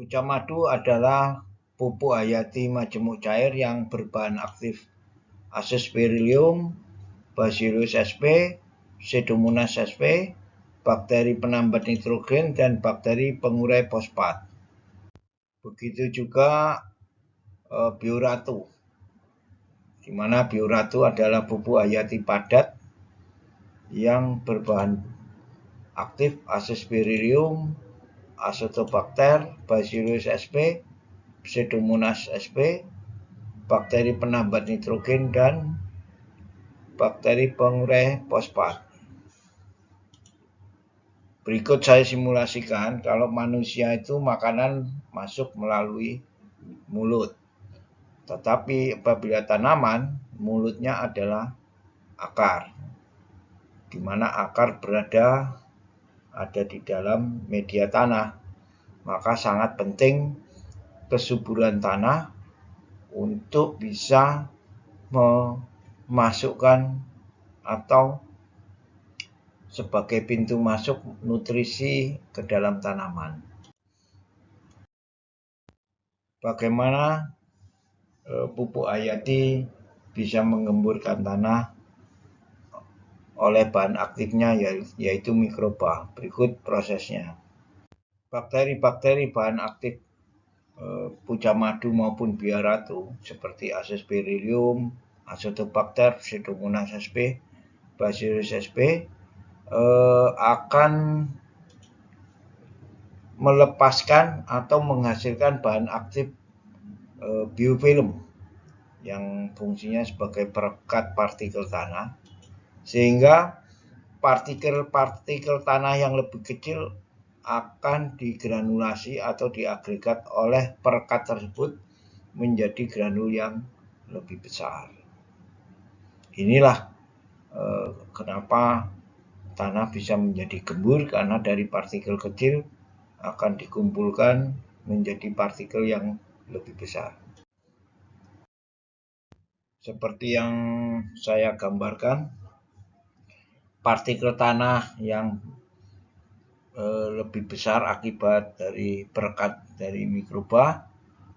Pucuk madu adalah pupuk hayati majemuk cair yang berbahan aktif Aspergillium, Bacillus sp, Pseudomonas sp, bakteri penambat nitrogen, dan bakteri pengurai fosfat. Begitu juga bioratu, di mana bioratu adalah pupuk hayati padat yang berbahan aktif Aspergillium, Azotobacter, Bacillus sp, Pseudomonas sp, bakteri penambat nitrogen, dan bakteri pengurai fosfat. Berikut saya simulasikan kalau manusia itu makanan masuk melalui mulut. Tetapi apabila tanaman, mulutnya adalah akar, di mana akar ada di dalam media tanah. Maka sangat penting kesuburan tanah untuk bisa memasukkan atau sebagai pintu masuk nutrisi ke dalam tanaman. Bagaimana pupuk hayati bisa menggemburkan tanah oleh bahan aktifnya yaitu mikroba. Berikut prosesnya. Bakteri-bakteri bahan aktif pucuk madu maupun bioratu seperti Aspergillium, Azotobacter, Pseudomonas sp, Bacillus sp akan melepaskan atau menghasilkan bahan aktif biofilm yang fungsinya sebagai perekat partikel tanah, sehingga partikel-partikel tanah yang lebih kecil akan digranulasi atau diagregat oleh perekat tersebut menjadi granul yang lebih besar. Inilah kenapa tanah bisa menjadi gembur, karena dari partikel kecil akan dikumpulkan menjadi partikel yang lebih besar. Seperti yang saya gambarkan, partikel tanah yang lebih besar akibat dari perekat dari mikroba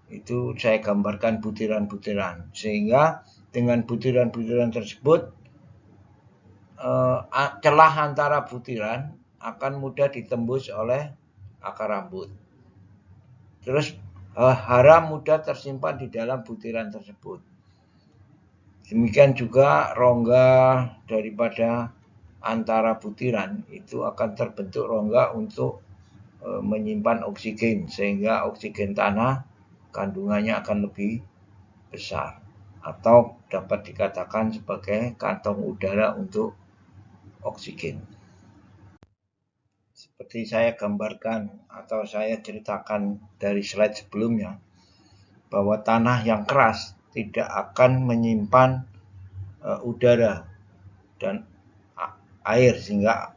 itu saya gambarkan butiran-butiran, sehingga dengan butiran-butiran tersebut celah antara butiran akan mudah ditembus oleh akar rambut. Terus hara mudah tersimpan di dalam butiran tersebut. Demikian juga rongga daripada antara butiran itu akan terbentuk rongga untuk menyimpan oksigen, sehingga oksigen tanah kandungannya akan lebih besar, atau dapat dikatakan sebagai kantong udara untuk oksigen. Seperti saya gambarkan atau saya ceritakan dari slide sebelumnya, bahwa tanah yang keras tidak akan menyimpan udara dan air, sehingga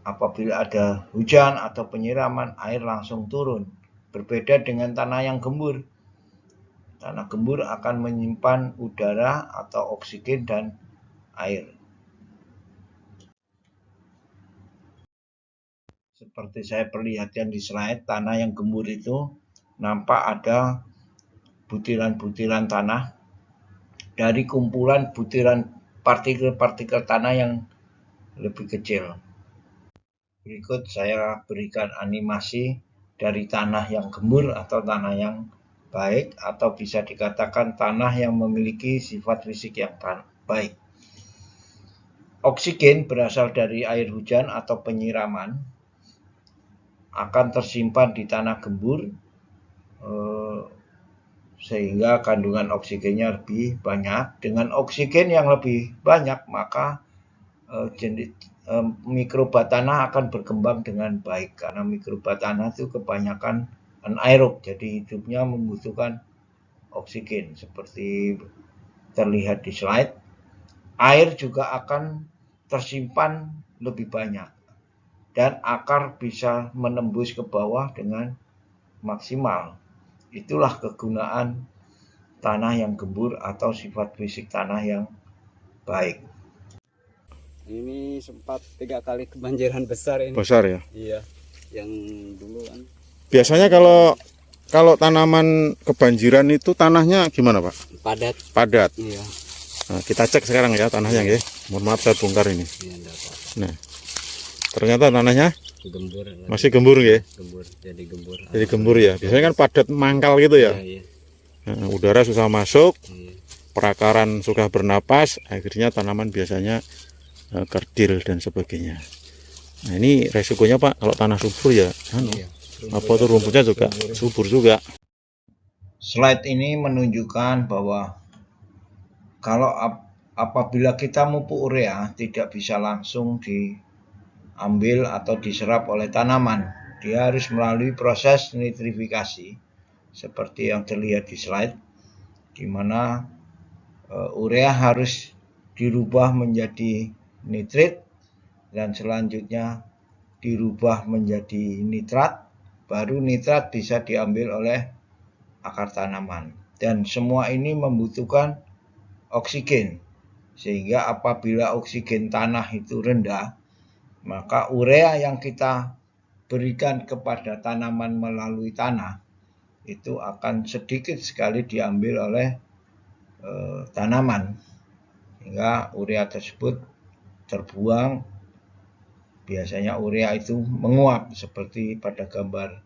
apabila ada hujan atau penyiraman, air langsung turun. Berbeda dengan tanah yang gembur. Tanah gembur akan menyimpan udara atau oksigen dan air. Seperti saya perlihatkan di slide, tanah yang gembur itu nampak ada butiran-butiran tanah dari kumpulan butiran partikel-partikel tanah yang lebih kecil. Berikut saya berikan animasi dari tanah yang gembur atau tanah yang baik, atau bisa dikatakan tanah yang memiliki sifat fisik yang baik. Oksigen berasal dari air hujan atau penyiraman akan tersimpan di tanah gembur, sehingga kandungan oksigennya lebih banyak. Dengan oksigen yang lebih banyak, maka mikroba tanah akan berkembang dengan baik, karena mikroba tanah itu kebanyakan anaerob, jadi hidupnya membutuhkan oksigen. Seperti terlihat di slide, air juga akan tersimpan lebih banyak dan akar bisa menembus ke bawah dengan maksimal. Itulah kegunaan tanah yang gembur atau sifat fisik tanah yang baik. Ini sempat 3 kali kebanjiran besar ini. Besar ya? Iya, yang dulu kan. Biasanya kalau kalau tanaman kebanjiran itu tanahnya gimana Pak? Padat. Padat. Iya. Nah, kita cek sekarang ya tanahnya ya. Mohon maaf saya bongkar ini. Iya, enggak apa. Nah, ternyata tanahnya Gembur. masih gembur ya. Gembur. Jadi gembur. Jadi gembur ya. Biasanya kan padat mangkal gitu ya. Iya, iya. Nah, udara susah masuk, Iya. perakaran sudah bernapas, akhirnya tanaman biasanya kerdil dan sebagainya. Nah, ini resikonya Pak, kalau tanah subur ya, Iya. apa tuh rumputnya juga subur juga. Slide ini menunjukkan bahwa kalau apabila kita pupuk urea tidak bisa langsung diambil atau diserap oleh tanaman, dia harus melalui proses nitrifikasi seperti yang terlihat di slide, di mana urea harus dirubah menjadi nitrit dan selanjutnya dirubah menjadi nitrat, baru nitrat bisa diambil oleh akar tanaman. Dan semua ini membutuhkan oksigen, sehingga apabila oksigen tanah itu rendah, maka urea yang kita berikan kepada tanaman melalui tanah itu akan sedikit sekali diambil oleh tanaman, hingga urea tersebut terbuang. Biasanya urea itu menguap seperti pada gambar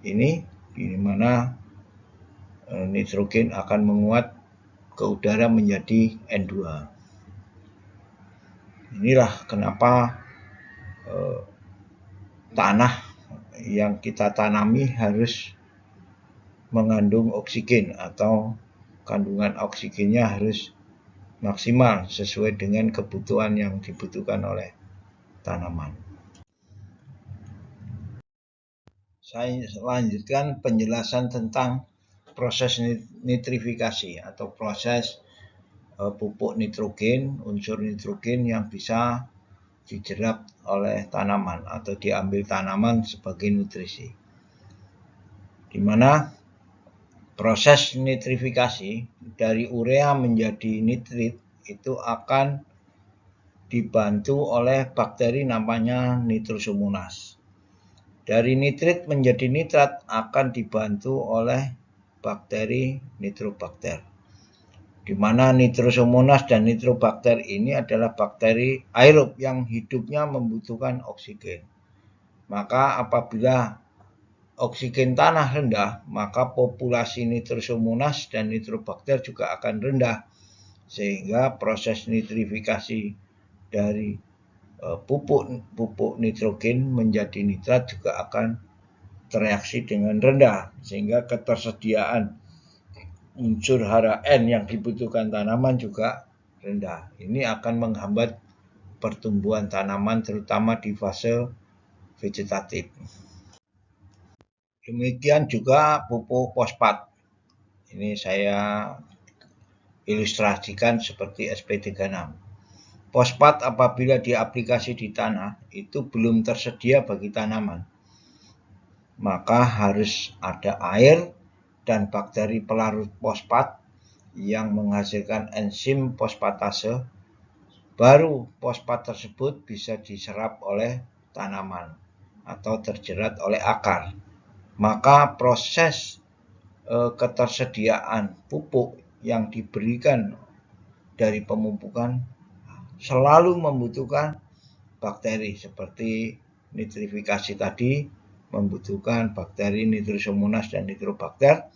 ini, di mana nitrogen akan menguap ke udara menjadi N2. Inilah kenapa tanah yang kita tanami harus mengandung oksigen atau kandungan oksigennya harus maksimal sesuai dengan kebutuhan yang dibutuhkan oleh tanaman. Saya lanjutkan penjelasan tentang proses nitrifikasi atau proses pupuk nitrogen, unsur nitrogen yang bisa dijerap oleh tanaman atau diambil tanaman sebagai nutrisi. Di mana proses nitrifikasi dari urea menjadi nitrit itu akan dibantu oleh bakteri namanya Nitrosomonas. Dari nitrit menjadi nitrat akan dibantu oleh bakteri Nitrobakter, di mana Nitrosomonas dan Nitrobakter ini adalah bakteri aerob yang hidupnya membutuhkan oksigen. Maka apabila oksigen tanah rendah, maka populasi Nitrosomonas dan Nitrobakter juga akan rendah, sehingga proses nitrifikasi dari pupuk nitrogen menjadi nitrat juga akan tereaksi dengan rendah, sehingga ketersediaan unsur hara N yang dibutuhkan tanaman juga rendah. Ini akan menghambat pertumbuhan tanaman terutama di fase vegetatif. Demikian juga pupuk fosfat. Ini saya ilustrasikan seperti SP36. Fosfat apabila diaplikasi di tanah itu belum tersedia bagi tanaman, maka harus ada air dan bakteri pelarut fosfat yang menghasilkan enzim fosfatase, baru fosfat tersebut bisa diserap oleh tanaman atau terjerat oleh akar. Maka proses ketersediaan pupuk yang diberikan dari pemupukan selalu membutuhkan bakteri, seperti nitrifikasi tadi membutuhkan bakteri Nitrosomonas dan Nitrobakter.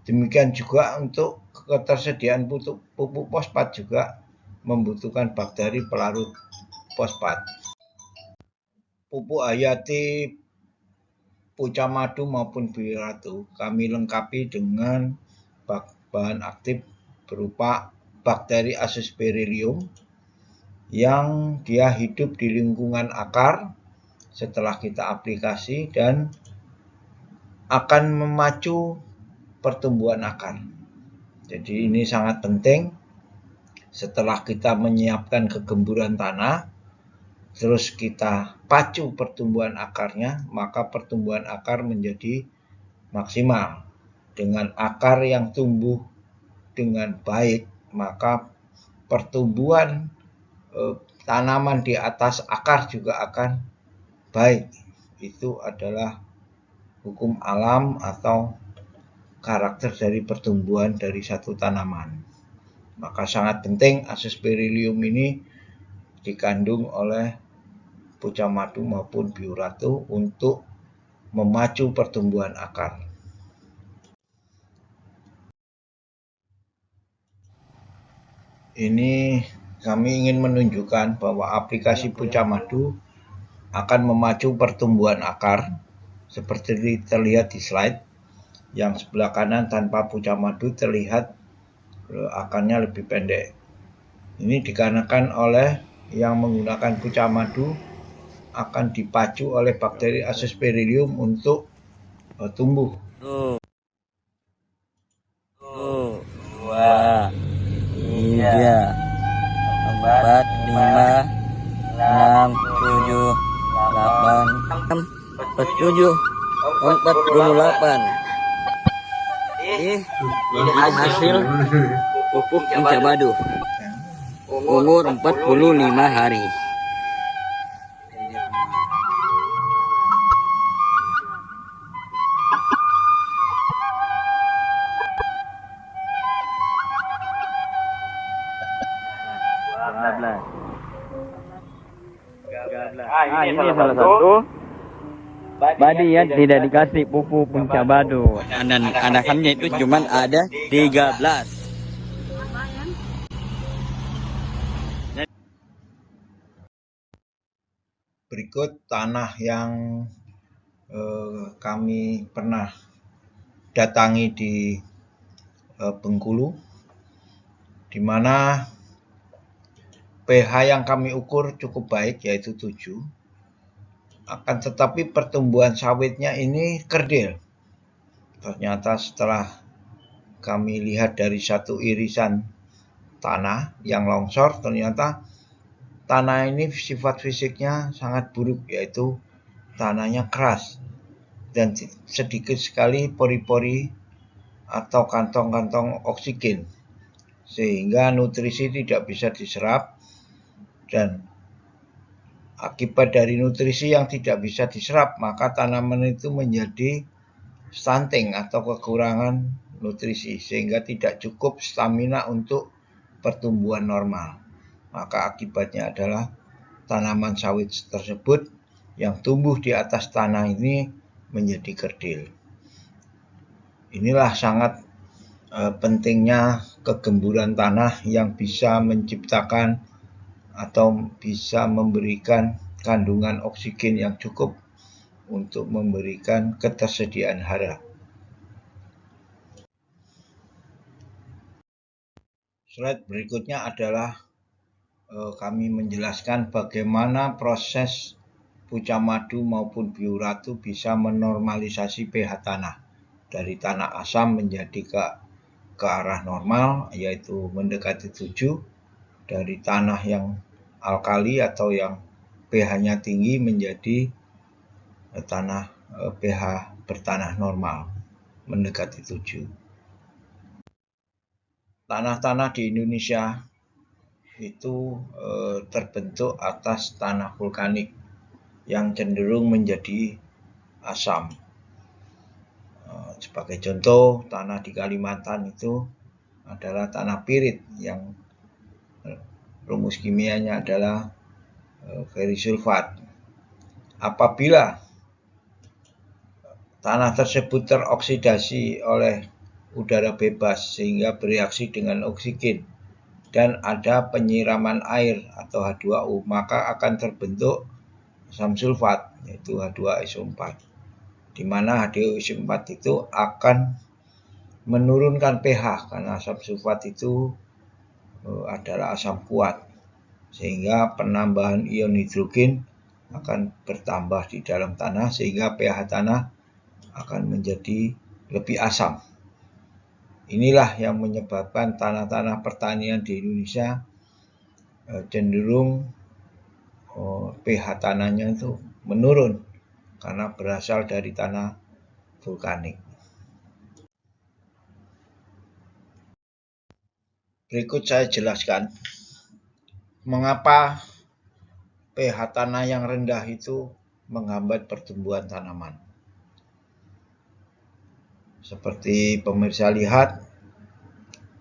Demikian juga untuk ketersediaan pupuk fosfat juga membutuhkan bakteri pelarut fosfat. Pupuk hayati pucah madu maupun biratu kami lengkapi dengan bahan aktif berupa bakteri Aspergillium yang dia hidup di lingkungan akar setelah kita aplikasi dan akan memacu pertumbuhan akar. Jadi ini sangat penting. Setelah kita menyiapkan kegemburan tanah, terus kita pacu pertumbuhan akarnya, maka pertumbuhan akar menjadi maksimal. Dengan akar yang tumbuh dengan baik, maka pertumbuhan tanaman di atas akar juga akan baik. Itu adalah hukum alam atau karakter dari pertumbuhan dari satu tanaman. Maka sangat penting Aspergillium ini dikandung oleh pucca madu maupun biuratu untuk memacu pertumbuhan akar. Ini kami ingin menunjukkan bahwa aplikasi pucca madu akan memacu pertumbuhan akar seperti terlihat di slide. Yang sebelah kanan tanpa pucca madu terlihat akarnya lebih pendek. Ini dikarenakan oleh yang menggunakan pucca madu akan dipacu oleh bakteri Aspergillium untuk tumbuh. 1, 2, 3, 4, 5, 6, 7, 8, 47, 48. Ini hasil pupuk pucca madu. Umur 45 hari. Ini salah satu badi yang tidak dikasih pupuk pucca madu. Dan anakannya itu cuma ada 13. Berikut tanah yang kami pernah datangi di Bengkulu, di mana pH yang kami ukur cukup baik, yaitu 7. Akan tetapi pertumbuhan sawitnya ini kerdil. Ternyata setelah kami lihat dari satu irisan tanah yang longsor, ternyata tanah ini sifat fisiknya sangat buruk, yaitu tanahnya keras dan sedikit sekali pori-pori atau kantong-kantong oksigen, sehingga nutrisi tidak bisa diserap, dan akibat dari nutrisi yang tidak bisa diserap maka tanaman itu menjadi stunting atau kekurangan nutrisi sehingga tidak cukup stamina untuk pertumbuhan normal. Maka akibatnya adalah tanaman sawit tersebut yang tumbuh di atas tanah ini menjadi kerdil. Inilah sangat pentingnya kegemburan tanah yang bisa menciptakan atau bisa memberikan kandungan oksigen yang cukup untuk memberikan ketersediaan hara. Slide berikutnya adalah kami menjelaskan bagaimana proses pucca madu maupun biuratu bisa menormalisasi pH tanah dari tanah asam menjadi ke arah normal, yaitu mendekati 7, dari tanah yang alkali atau yang pH-nya tinggi menjadi tanah pH bertanah normal mendekati 7. Tanah-tanah di Indonesia itu terbentuk atas tanah vulkanik yang cenderung menjadi asam. Sebagai contoh, tanah di Kalimantan itu adalah tanah pirit yang rumus kimianya adalah ferrisulfat. Apabila tanah tersebut teroksidasi oleh udara bebas sehingga bereaksi dengan oksigen dan ada penyiraman air atau H2O, maka akan terbentuk asam sulfat, yaitu H2SO4, di mana H2SO4 itu akan menurunkan pH karena asam sulfat itu adalah asam kuat, sehingga penambahan ion hidrogen akan bertambah di dalam tanah sehingga pH tanah akan menjadi lebih asam. Inilah yang menyebabkan tanah-tanah pertanian di Indonesia cenderung pH tanahnya itu menurun karena berasal dari tanah vulkanik. Berikut saya jelaskan mengapa pH tanah yang rendah itu menghambat pertumbuhan tanaman. Seperti pemirsa lihat,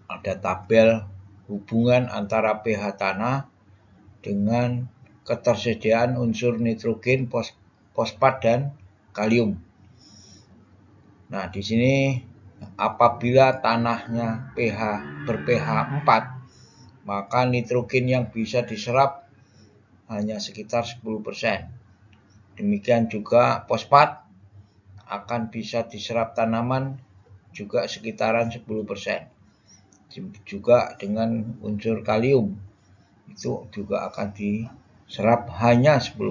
ada tabel hubungan antara pH tanah dengan ketersediaan unsur nitrogen, fosfat, dan kalium. Nah, di sini apabila tanahnya ber-pH 4, maka nitrogen yang bisa diserap hanya sekitar 10%. Demikian juga fosfat akan bisa diserap tanaman juga sekitaran 10%. Juga dengan unsur kalium itu juga akan diserap hanya 10%.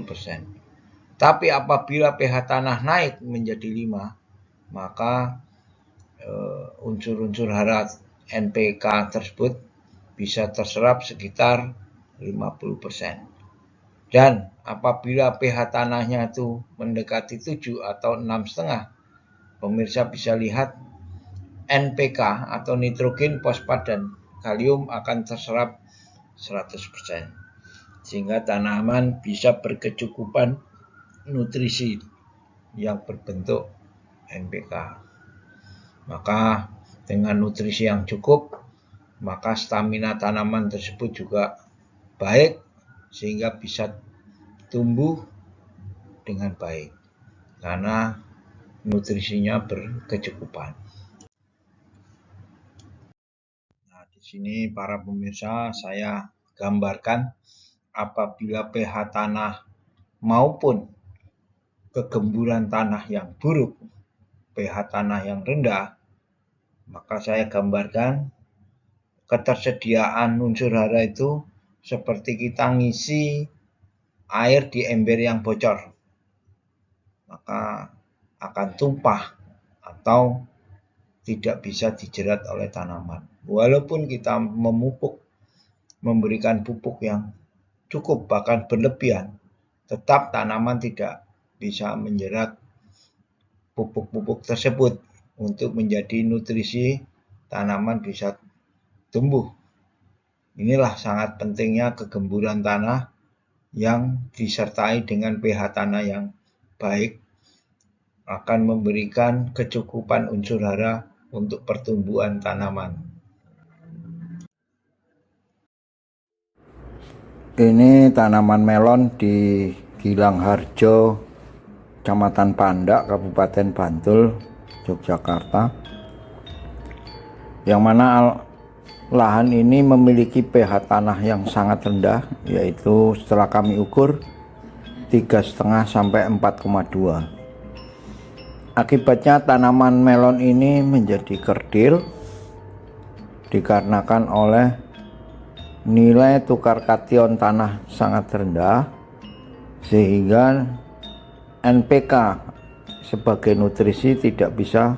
Tapi apabila pH tanah naik menjadi 5, maka unsur-unsur hara NPK tersebut bisa terserap sekitar 50%. Dan apabila pH tanahnya itu mendekati 7 atau 6,5, pemirsa bisa lihat NPK atau nitrogen, fosfat, dan kalium akan terserap 100%. Sehingga tanaman bisa berkecukupan nutrisi yang berbentuk NPK. Maka dengan nutrisi yang cukup, maka stamina tanaman tersebut juga baik, sehingga bisa tumbuh dengan baik karena nutrisinya berkecukupan. Nah, di sini para pemirsa saya gambarkan apabila pH tanah maupun kegemburan tanah yang buruk, pH tanah yang rendah, maka saya gambarkan ketersediaan unsur hara itu seperti kita ngisi air di ember yang bocor, maka akan tumpah atau tidak bisa dijerat oleh tanaman. Walaupun kita memberikan pupuk yang cukup bahkan berlebihan, tetap tanaman tidak bisa menjerat pupuk-pupuk tersebut untuk menjadi nutrisi tanaman bisa tumbuh. Inilah sangat pentingnya kegemburan tanah yang disertai dengan pH tanah yang baik akan memberikan kecukupan unsur hara untuk pertumbuhan tanaman. Ini tanaman melon di Gilang Harjo, Kecamatan Pandak, Kabupaten Bantul, Yogyakarta. Yang mana lahan ini memiliki pH tanah yang sangat rendah, yaitu setelah kami ukur 3,5 sampai 4,2. Akibatnya tanaman melon ini menjadi kerdil dikarenakan oleh nilai tukar kation tanah sangat rendah, sehingga NPK sebagai nutrisi tidak bisa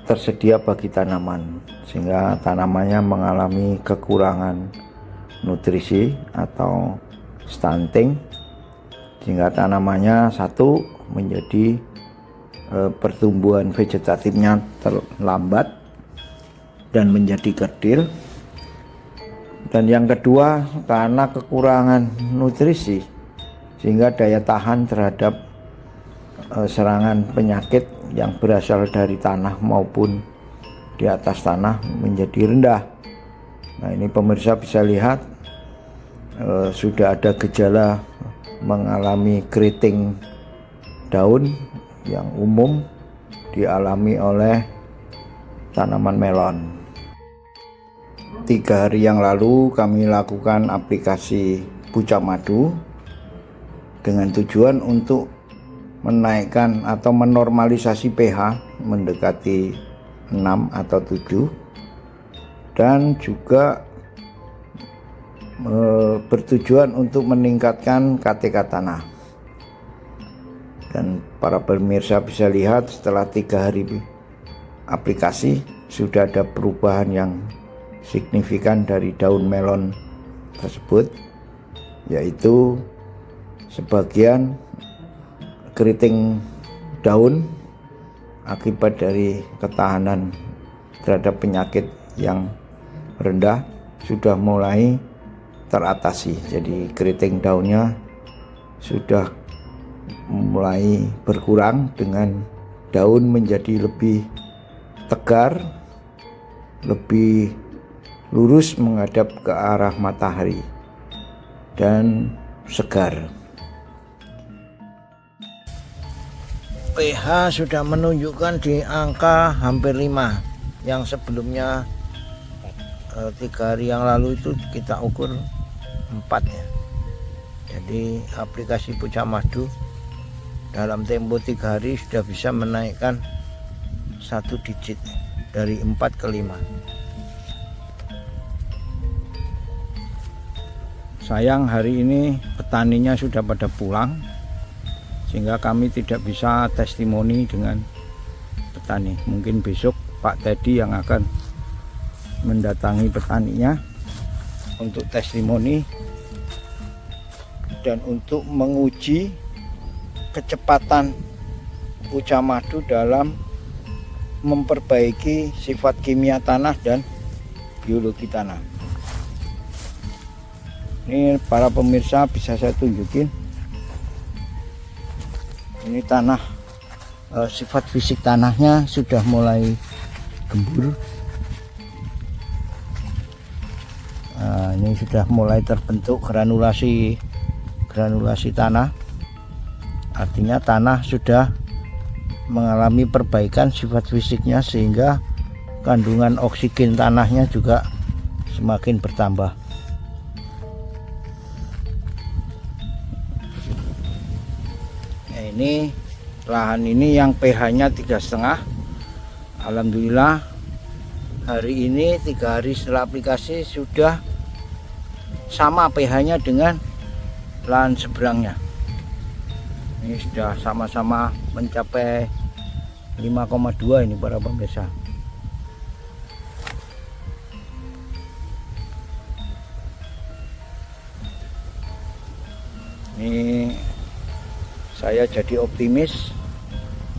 tersedia bagi tanaman, sehingga tanamannya mengalami kekurangan nutrisi atau stunting, sehingga tanamannya satu menjadi pertumbuhan vegetatifnya terlambat dan menjadi kerdil, dan yang kedua karena kekurangan nutrisi sehingga daya tahan terhadap serangan penyakit yang berasal dari tanah maupun di atas tanah menjadi rendah. Nah, ini pemirsa bisa lihat sudah ada gejala mengalami keriting daun yang umum dialami oleh tanaman melon. 3 hari yang lalu kami lakukan aplikasi Pucak Madu dengan tujuan untuk menaikkan atau menormalisasi pH mendekati 6 atau 7, dan juga bertujuan untuk meningkatkan KTK tanah. Dan para pemirsa bisa lihat setelah 3 hari aplikasi sudah ada perubahan yang signifikan dari daun melon tersebut, yaitu sebagian keriting daun akibat dari ketahanan terhadap penyakit yang rendah sudah mulai teratasi. Jadi keriting daunnya sudah mulai berkurang dengan daun menjadi lebih tegar, lebih lurus menghadap ke arah matahari dan segar. pH sudah menunjukkan di angka hampir 5, yang sebelumnya 3 hari yang lalu itu kita ukur 4 ya. Jadi aplikasi Pucak Madu dalam tempo 3 hari sudah bisa menaikkan 1 digit dari 4 ke 5. Sayang hari ini petaninya sudah pada pulang, sehingga kami tidak bisa testimoni dengan petani. Mungkin besok Pak Teddy yang akan mendatangi petaninya untuk testimoni dan untuk menguji kecepatan Pucak Madu dalam memperbaiki sifat kimia tanah dan biologi tanah. Ini para pemirsa bisa saya tunjukin. Ini tanah, sifat fisik tanahnya sudah mulai gembur. Nah, ini sudah mulai terbentuk granulasi tanah. Artinya tanah sudah mengalami perbaikan sifat fisiknya, sehingga kandungan oksigen tanahnya juga semakin bertambah. Ini lahan ini yang pH-nya 3,5. Alhamdulillah hari ini 3 hari setelah aplikasi sudah sama pH-nya dengan lahan seberangnya. Ini sudah sama-sama mencapai 5,2 ini para pemirsa. Ini saya jadi optimis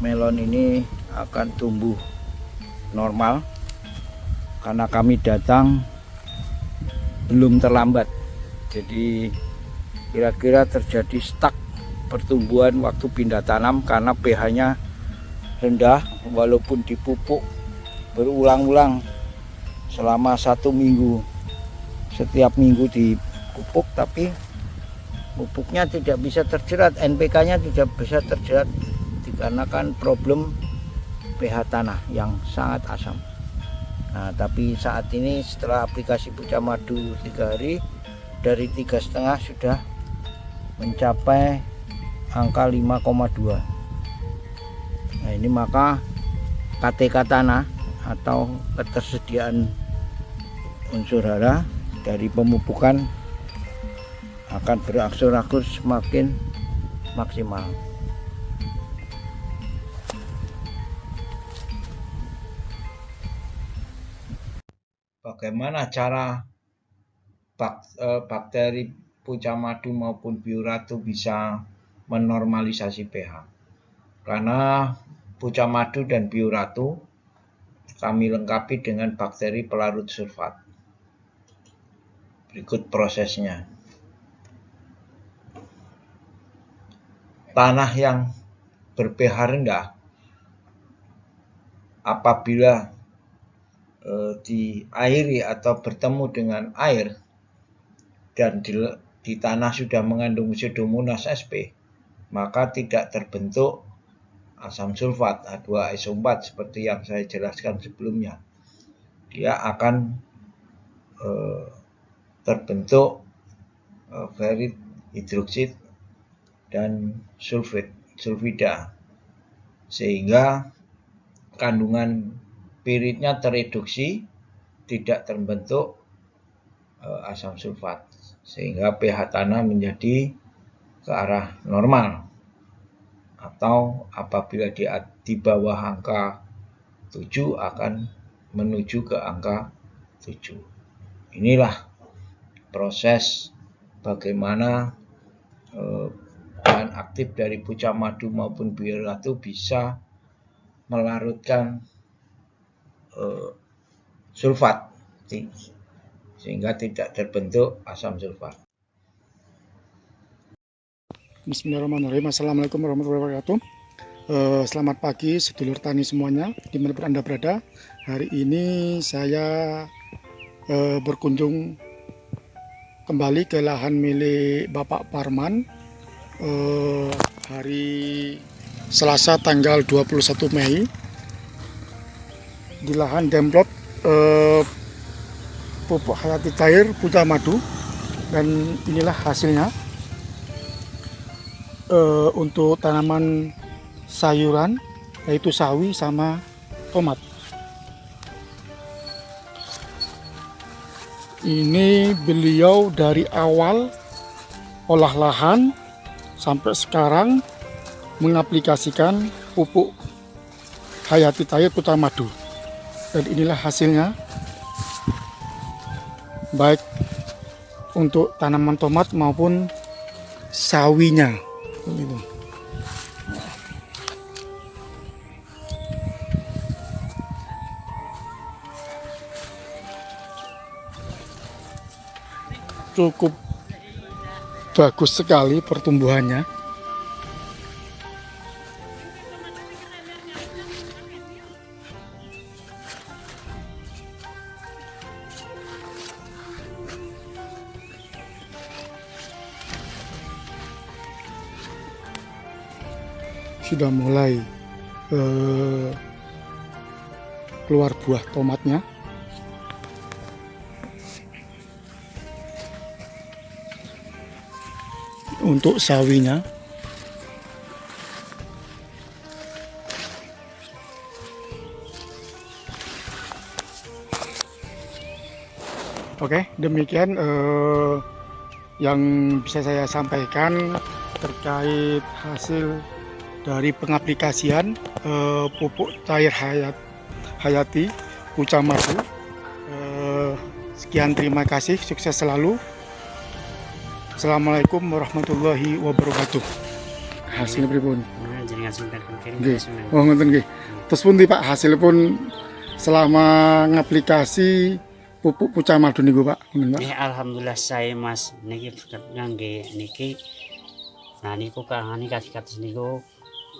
melon ini akan tumbuh normal, karena kami datang belum terlambat. Jadi kira-kira terjadi stuck pertumbuhan waktu pindah tanam karena pH-nya rendah, walaupun dipupuk berulang-ulang selama 1 minggu. Setiap minggu dipupuk, tapi pupuknya tidak bisa terjerat, NPK-nya tidak bisa terjerat dikarenakan problem pH tanah yang sangat asam. Nah, tapi saat ini setelah aplikasi Pucak Madu 3 hari, dari 3,5 sudah mencapai angka 5,2. Nah, ini maka KTK tanah atau ketersediaan unsur hara dari pemupukan akan berangsur-angsur semakin maksimal. Bagaimana cara bakteri Pucak Madu maupun Bioratu bisa menormalisasi pH? Karena Pucak Madu dan Bioratu kami lengkapi dengan bakteri pelarut sulfat. Berikut prosesnya. Tanah yang ber-pH rendah apabila diairi atau bertemu dengan air dan di tanah sudah mengandung Pseudomonas sp, maka tidak terbentuk asam sulfat H2SO4 seperti yang saya jelaskan sebelumnya. Dia akan terbentuk ferit, hidroksid, dan sulfida, sehingga kandungan piritnya tereduksi, tidak terbentuk asam sulfat, sehingga pH tanah menjadi ke arah normal, atau apabila di bawah angka 7 akan menuju ke angka 7. Inilah proses bagaimana bahan aktif dari Pucak Madu maupun Bioratu bisa melarutkan sulfat sehingga tidak terbentuk asam sulfat. Bismillahirrahmanirrahim. Assalamualaikum warahmatullahi wabarakatuh. Selamat pagi sedulur tani semuanya, dimanapun Anda berada. Hari ini saya berkunjung kembali ke lahan milik Bapak Parman hari Selasa tanggal 21 Mei di lahan demplot pupuk Hayati Cair Pucah Madu, dan inilah hasilnya untuk tanaman sayuran yaitu sawi sama tomat. Ini beliau dari awal olah lahan sampai sekarang mengaplikasikan pupuk Hayati Cair Pucah Madu, dan inilah hasilnya, baik untuk tanaman tomat maupun sawinya. Gitu. Cukup bagus sekali pertumbuhannya. Sudah mulai keluar buah tomatnya. Untuk sawinya oke, demikian yang bisa saya sampaikan terkait hasil dari pengaplikasian pupuk cair Hayati Pucah Madu. Sekian, terima kasih, sukses selalu. Assalamualaikum warahmatullahi wabarakatuh. Hasilnya pripun? Nggih. Oh, ngoten nggih. Terus pundi Pak, hasil pun selama ngaplikasi pupuk Pucah Madu niku Pak? Alhamdulillah saya Mas niki berkat ngangge niki. Nah niku kangani kados niku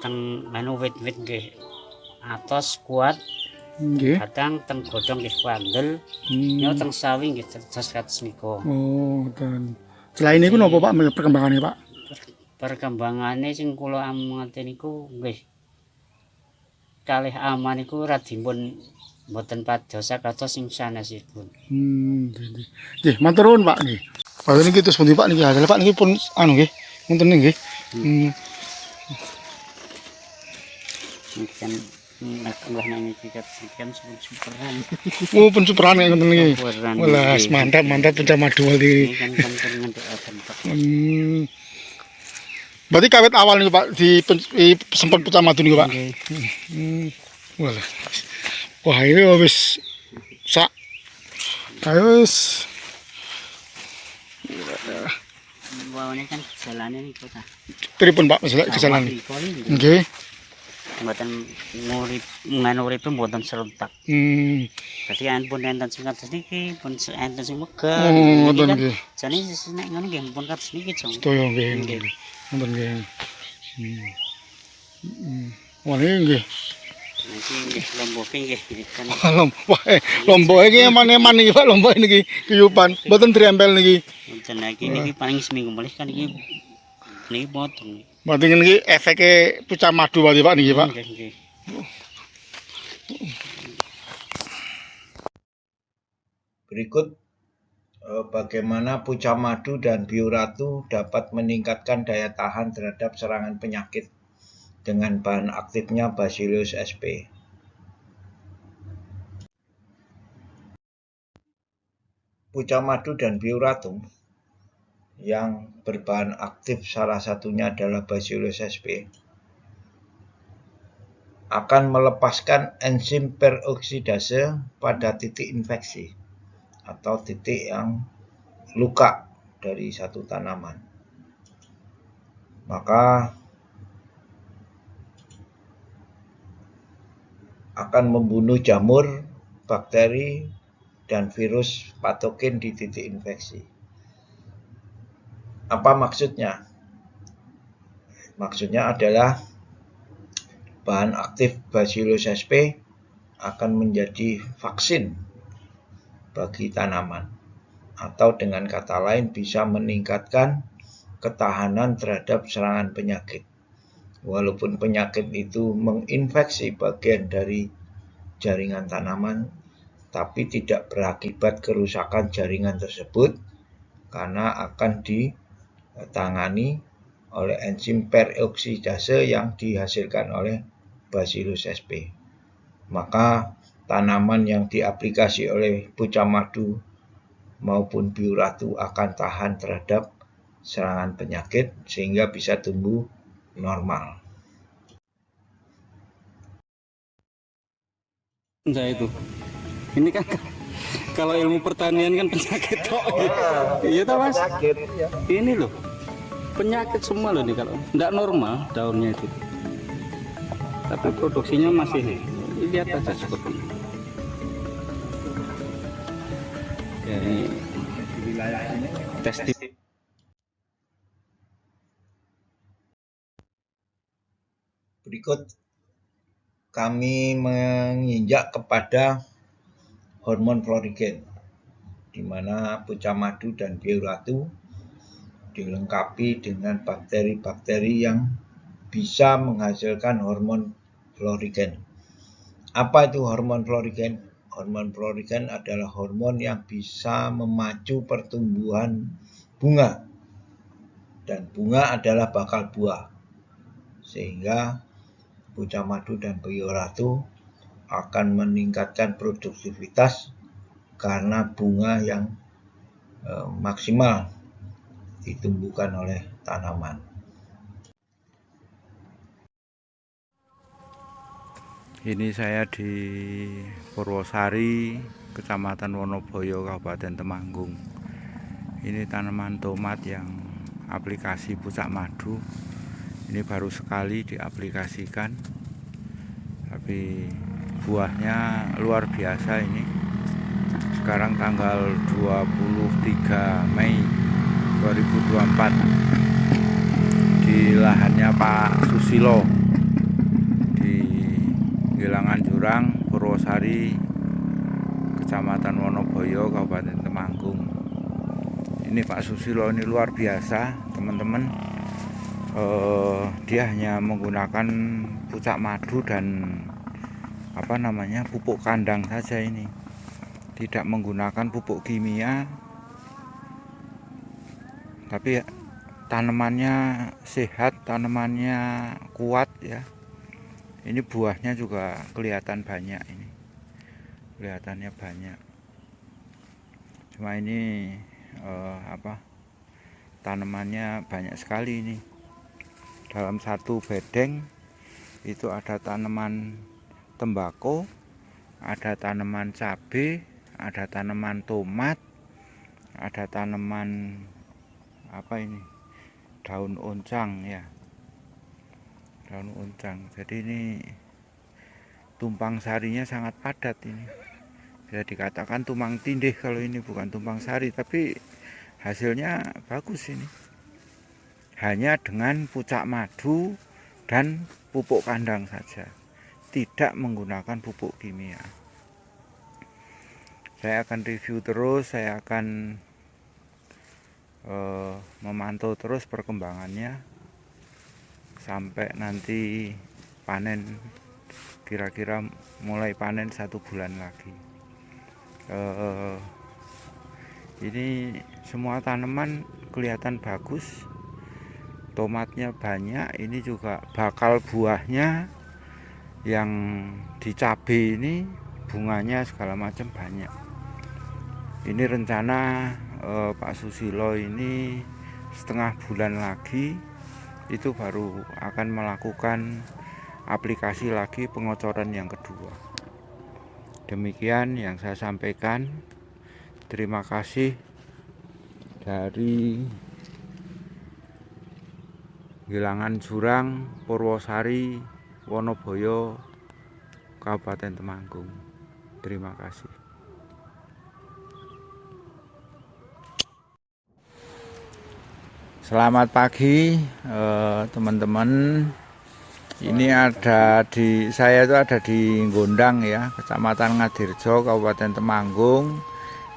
teng menu wit-wit nggih atos kuat. Nggih. Kadang teng godhong nggih wandel. Yo teng sawi nggih terus kados niku. Oh, ngoten. Selain itu napa Pak perkembangannya Pak? Perkembangannya sing kula amati niku nggih kalih aman niku radipun mboten padosa kados sing sanesipun. Nggih, matur nuwun Pak nggih. Pak niki terus pundi Pak niki hasil Pak niki pun anu nggih, ngoten nggih. Kan lah niki kan superan. Oh, pun superan ngoten niki. Walah, mantap Pucah Madu iki. Kan ngendhek bentuk. Berarti kawit awal nih Pak di sempat Pucah Madu nih Pak. Walah. Wah, ini wis sak. Ayo wis. Wawone kan jalannya nih kota. Pripun Pak kesalahan? Nggih. Mboten ngurip mboten serentak. Dadi pun enten sing kados niki, pun enten sing megah. Oh, ngoten nggih. Jane nek ngono nggih pun kados niki, Jong. Sedaya nggih. Ngoten nggih. Wah, nggih. Niki lomboke nggih kan. Lombok iki eman-eman iki Pak, lombok niki kiyupan. Mboten dirempel niki. Mboten niki paling seminggu melih kan niki potong. Berarti niki efeke Pucah Madu berarti Pak niki Pak. Nggih. Berikut bagaimana Pucah Madu dan Bioratu dapat meningkatkan daya tahan terhadap serangan penyakit dengan bahan aktifnya Bacillus sp. Pucah Madu dan Bioratu yang berbahan aktif salah satunya adalah Bacillus sp akan melepaskan enzim peroksidase pada titik infeksi atau titik yang luka dari satu tanaman. Maka akan membunuh jamur, bakteri, dan virus patogen di titik infeksi. Apa maksudnya? Maksudnya adalah bahan aktif Bacillus sp akan menjadi vaksin bagi tanaman, atau dengan kata lain bisa meningkatkan ketahanan terhadap serangan penyakit. Walaupun penyakit itu menginfeksi bagian dari jaringan tanaman, tapi tidak berakibat kerusakan jaringan tersebut karena akan ditangani oleh enzim peroksidase yang dihasilkan oleh Bacillus sp. Maka tanaman yang diaplikasi oleh pucak madu maupun bioratu akan tahan terhadap serangan penyakit sehingga bisa tumbuh normal. Saya itu, ini kan kalau ilmu pertanian kan penyakit kok. Iya toh Mas? Ini loh, penyakit semua loh nih kalau tidak normal daunnya itu. Tapi produksinya masih nih. Lihat aja seperti ini. Jadi tes Berikut kami menginjak kepada hormon florigen, di mana pucak madu dan bioratu dilengkapi dengan bakteri-bakteri yang bisa menghasilkan hormon florigen. Apa itu hormon florigen? Hormon florigen adalah hormon yang bisa memacu pertumbuhan bunga, dan bunga adalah bakal buah, sehingga pucak madu dan bioratu akan meningkatkan produktivitas karena bunga yang maksimal ditumbuhkan oleh tanaman. Ini saya di Purwosari, Kecamatan Wonoboyo, Kabupaten Temanggung. Ini tanaman tomat yang aplikasi pucak madu. Ini baru sekali diaplikasikan, tapi buahnya luar biasa ini. Sekarang tanggal 23 Mei 2024 di lahannya Pak Susilo di Gilangan Jurang, Purwosari, Kecamatan Wonoboyo, Kabupaten Temanggung. Ini Pak Susilo ini luar biasa, teman-teman. Dia hanya menggunakan pucak madu dan pupuk kandang saja ini. Tidak menggunakan pupuk kimia. Tapi tanamannya sehat, tanamannya kuat ya. Ini buahnya juga kelihatan banyak ini. Kelihatannya banyak. Cuma ini tanamannya banyak sekali ini. Dalam satu bedeng itu ada tanaman tembakau, ada tanaman cabai, ada tanaman tomat, ada tanaman daun oncang ya, daun oncang. Jadi ini tumpang sarinya sangat padat ini. Bisa dikatakan tumpang tindih kalau ini bukan tumpang sari, tapi hasilnya bagus ini. Hanya dengan pucak madu dan pupuk kandang saja, tidak menggunakan pupuk kimia. Saya akan review terus, saya akan memantau terus perkembangannya sampai nanti panen, kira-kira mulai panen 1 bulan lagi. Ini semua tanaman kelihatan bagus, tomatnya banyak. Ini juga bakal buahnya yang di cabai ini bunganya segala macam banyak. Ini rencana Pak Susilo ini setengah bulan lagi itu baru akan melakukan aplikasi lagi pengocoran yang kedua. Demikian yang saya sampaikan. Terima kasih dari Gilangan Jurang, Purwosari, Wonoboyo, Kabupaten Temanggung. Terima kasih. Selamat pagi teman-teman. Ini ada saya itu ada di Gondang ya, Kecamatan Ngadirjo, Kabupaten Temanggung.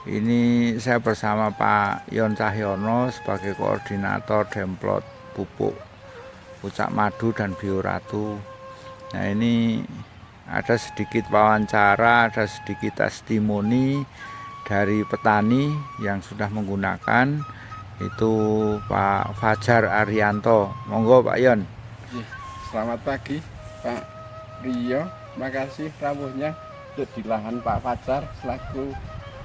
Ini saya bersama Pak Yon Cahyono sebagai koordinator Demplot Pupuk Pucak Madu dan Bioratu. Nah, ini ada sedikit wawancara, ada sedikit testimoni dari petani yang sudah menggunakan. Itu Pak Fajar Arianto. Monggo Pak Yon. Selamat pagi Pak Rio, makasih rawuhnya untuk di lahan Pak Fajar selaku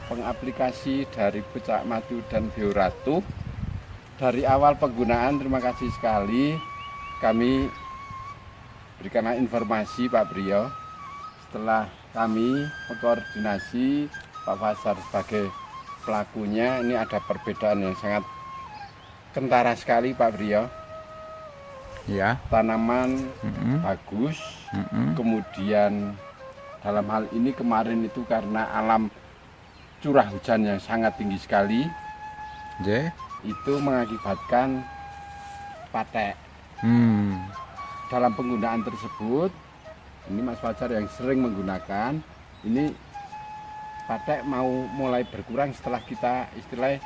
pengaplikasi dari Pucak Madu dan Bioratu. Dari awal penggunaan terima kasih sekali kami berikan informasi Pak Rio. Setelah kami mengkoordinasi Pak Fajar sebagai pelakunya, ini ada perbedaan yang sangat kentara sekali Pak Rio. Ya. Tanaman bagus, kemudian dalam hal ini kemarin itu karena alam curah hujan yang sangat tinggi sekali, itu mengakibatkan patek. Dalam penggunaan tersebut, ini Mas Fajar yang sering menggunakan, ini patek mau mulai berkurang setelah kita istilahnya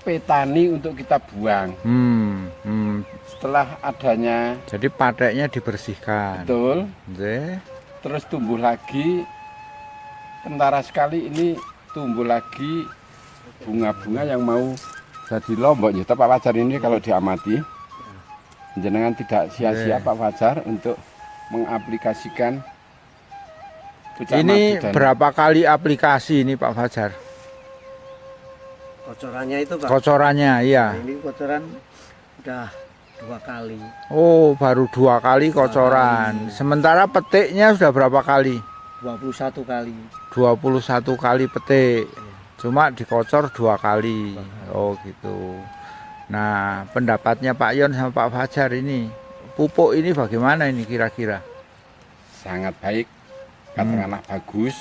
petani untuk kita buang. Setelah adanya, jadi pateknya dibersihkan. Betul. Terus tumbuh lagi, kentara sekali ini tumbuh lagi bunga-bunga yang mau jadi lombok. Ya, Pak Fajar ini kalau diamati, jenengan tidak sia-sia Pak Fajar untuk mengaplikasikan Pucak ini Madu dan berapa kali aplikasi ini Pak Fajar? Kocorannya itu Pak. Kocorannya, iya. Nah, ini kocoran udah 2 kali. Oh, baru 2 kali kocoran. Sementara petiknya sudah berapa kali? 21 kali. 21 kali petik. Cuma dikocor 2 kali. Oh, gitu. Nah, pendapatnya Pak Yon sama Pak Fajar ini, pupuk ini bagaimana ini kira-kira? sangat baik, katakanlah bagus,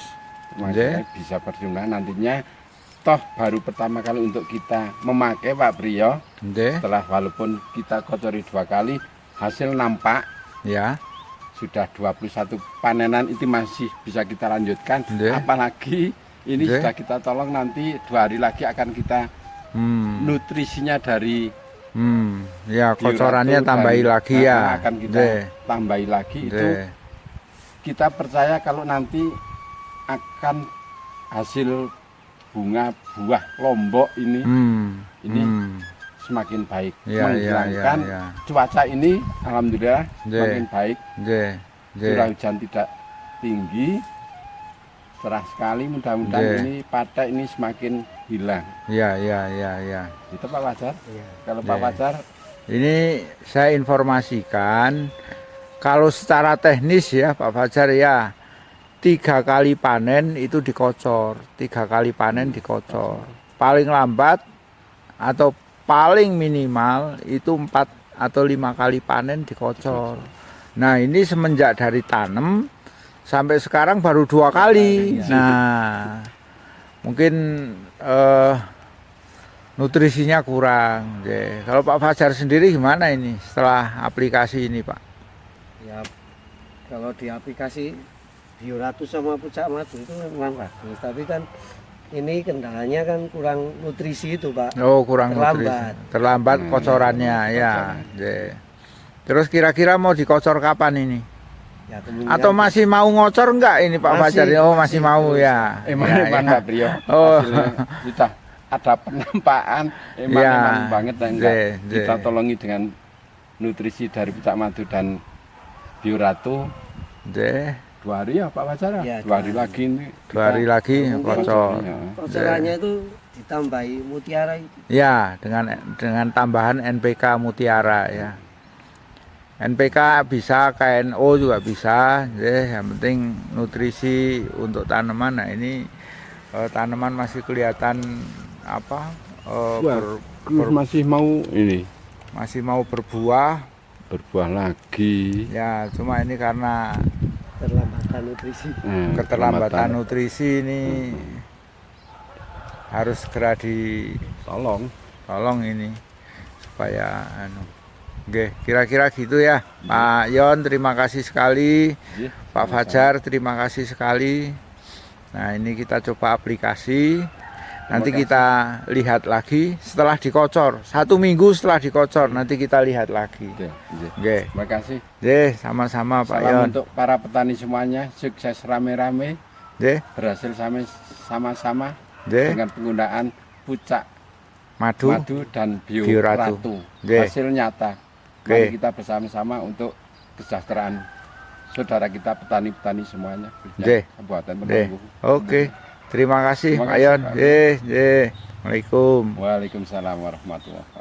maksudnya bisa perjumlah nantinya. Toh baru pertama kali untuk kita memakai Pak Priyo, setelah walaupun kita kocori 2 kali, hasil nampak ya sudah 21 panenan itu masih bisa kita lanjutkan. Apalagi ini sudah kita tolong, nanti 2 hari lagi akan kita nutrisinya dari ya kocorannya tambahi lagi ya, akan kita tambahi lagi. Itu kita percaya kalau nanti akan hasil bunga buah lombok ini semakin baik, menghilangkan cuaca ini alhamdulillah semakin baik. Curah hujan tidak tinggi, cerah sekali, mudah-mudahan ini patek ini semakin hilang. Ya. Itu Pak Fajar. Kalau Pak Fajar ini saya informasikan kalau secara teknis ya Pak Fajar ya, 3 kali panen itu dikocor, 3 kali panen dikocor. Paling lambat atau paling minimal itu 4 atau 5 kali panen dikocor. Nah ini semenjak dari tanam sampai sekarang baru 2 kali. Nah mungkin nutrisinya kurang. Kalau Pak Fajar sendiri gimana ini setelah aplikasi ini Pak? Ya kalau di aplikasi Bioratu sama Pucak Madu itu memang bagus, tapi kan ini kendalanya kan kurang nutrisi itu Pak. Oh kurang nutrisi, terlambat kocorannya ya. Terus kira-kira mau dikocor kapan ini? Ya, atau masih mau ngocor enggak ini Pak Fajar? Oh masih mau ya. Pak Priyo. Oh sudah ada penampakan emang banget dan kita tolongi dengan nutrisi dari Pucak Madu dan Bioratu. 2 hari ya Pak Fajar ya, 2 hari lagi ini 2 hari lagi kocor. Kocorannya itu ditambahi mutiara itu. Ya, dengan tambahan NPK mutiara ya. NPK bisa, KNO juga bisa. Yang penting nutrisi untuk tanaman. Nah, ini tanaman masih kelihatan apa? Masih mau ini. Masih mau berbuah lagi. Ya, cuma ini karena keterlambatan nutrisi. Keterlambatan nutrisi ini harus segera ditolong ini supaya Oke, kira-kira gitu ya. Pak Yon, terima kasih sekali. Nggih, Pak sama-sama. Fajar, terima kasih sekali. Nah, ini kita coba aplikasi. Nanti kita lihat lagi setelah dikocor. 1 minggu setelah dikocor, nanti kita lihat lagi. Oke, nggih. Oke. Terima kasih. Sama-sama Pak Salam Yon. untuk para petani semuanya, sukses rame-rame, Nggih, berhasil sama-sama nggih. dengan penggunaan pucak Madu. madu dan Bioratu. bioratu. Nggih. Hasil nyata. Oke. Mari kita bersama-sama untuk kesejahteraan saudara kita petani-petani semuanya. Nggih. Kabupaten Nggih. Penanggung. Oke. Terima kasih Terima Pak kasih, Yon. Pak. Nggih, nggih. Waalaikumsalam. Waalaikumsalam warahmatullahi wabarakatuh.